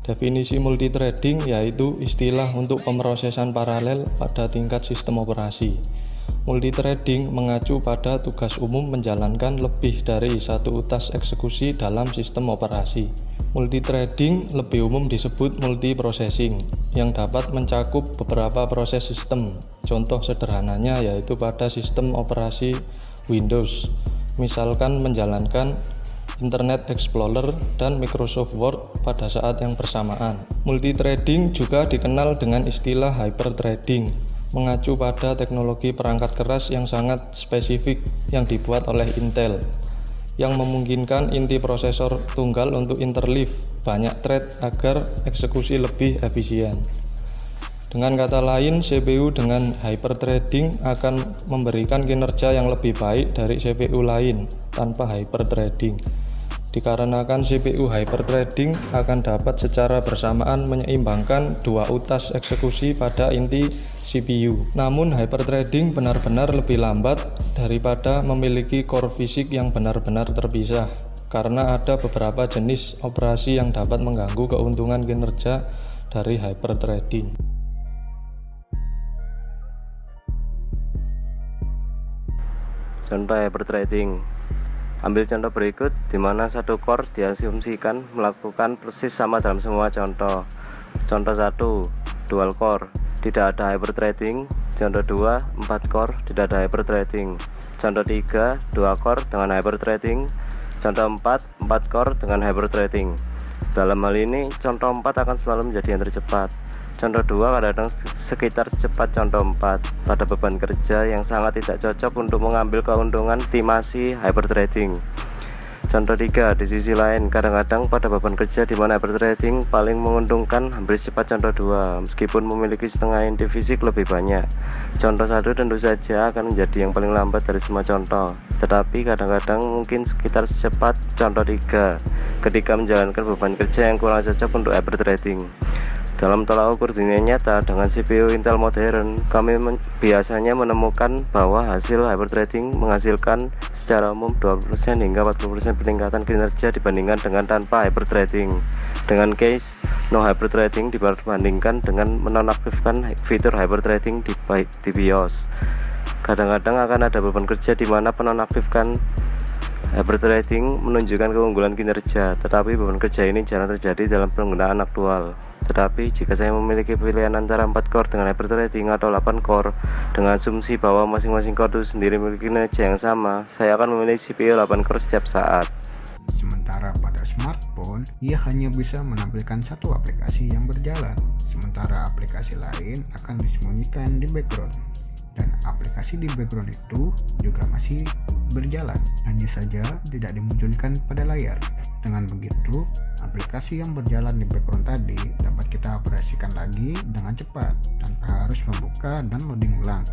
Definisi multithreading yaitu istilah untuk pemrosesan paralel pada tingkat sistem operasi. Multithreading mengacu pada tugas umum menjalankan lebih dari satu utas eksekusi dalam sistem operasi. Multithreading lebih umum disebut multiprocessing, yang dapat mencakup beberapa proses sistem. Contoh sederhananya yaitu pada sistem operasi Windows, misalkan menjalankan Internet Explorer dan Microsoft Word pada saat yang bersamaan. Multithreading juga dikenal dengan istilah hyperthreading, mengacu pada teknologi perangkat keras yang sangat spesifik yang dibuat oleh Intel, yang memungkinkan inti prosesor tunggal untuk interleave banyak thread agar eksekusi lebih efisien. Dengan kata lain, CPU dengan hyperthreading akan memberikan kinerja yang lebih baik dari CPU lain tanpa hyperthreading. Dikarenakan CPU hyperthreading akan dapat secara bersamaan menyeimbangkan dua utas eksekusi pada inti CPU. Namun hyperthreading benar-benar lebih lambat daripada memiliki core fisik yang benar-benar terpisah, karena ada beberapa jenis operasi yang dapat mengganggu keuntungan kinerja dari hyperthreading. Contoh hyperthreading. Ambil contoh berikut di mana satu core diasumsikan melakukan persis sama dalam semua contoh. Contoh 1, dual core, tidak ada hyperthreading. Contoh 2, 4 core, tidak ada hyperthreading. Contoh 3, 2 core dengan hyperthreading. Contoh 4, 4 core dengan hyperthreading. Dalam hal ini, contoh 4 akan selalu menjadi yang tercepat. Contoh 2 kadang-kadang sekitar secepat contoh 4 pada beban kerja yang sangat tidak cocok untuk mengambil keuntungan optimasi hyperthreading. Contoh 3 di sisi lain, kadang-kadang pada beban kerja di mana hyperthreading paling menguntungkan hampir secepat contoh 2 meskipun memiliki setengah inti fisik lebih banyak. Contoh 1 tentu saja akan menjadi yang paling lambat dari semua contoh, tetapi kadang-kadang mungkin sekitar secepat contoh 3 ketika menjalankan beban kerja yang kurang cocok untuk hyperthreading. Dalam tolak ukur dunia nyata dengan CPU Intel modern, kami biasanya menemukan bahwa hasil hyperthreading menghasilkan secara umum 20% hingga 40% peningkatan kinerja dibandingkan dengan tanpa hyperthreading. Dengan case no hyperthreading dibandingkan dengan menonaktifkan fitur hyperthreading di BIOS. Kadang-kadang akan ada beban kerja di mana penonaktifkan hyperthreading menunjukkan keunggulan kinerja, tetapi beban kerja ini jarang terjadi dalam penggunaan aktual. Tetapi jika saya memiliki pilihan antara 4 core dengan hyperthreading atau 8 core dengan asumsi bahwa masing-masing core itu sendiri memiliki kinerja yang sama, saya akan memilih CPU 8 core setiap saat. Sementara pada smartphone, ia hanya bisa menampilkan satu aplikasi yang berjalan, sementara aplikasi lain akan disembunyikan di background. Dan aplikasi di background itu juga masih berjalan, hanya saja tidak dimunculkan pada layar. Dengan begitu, aplikasi yang berjalan di background tadi dapat kita operasikan lagi dengan cepat tanpa harus membuka dan loading ulang.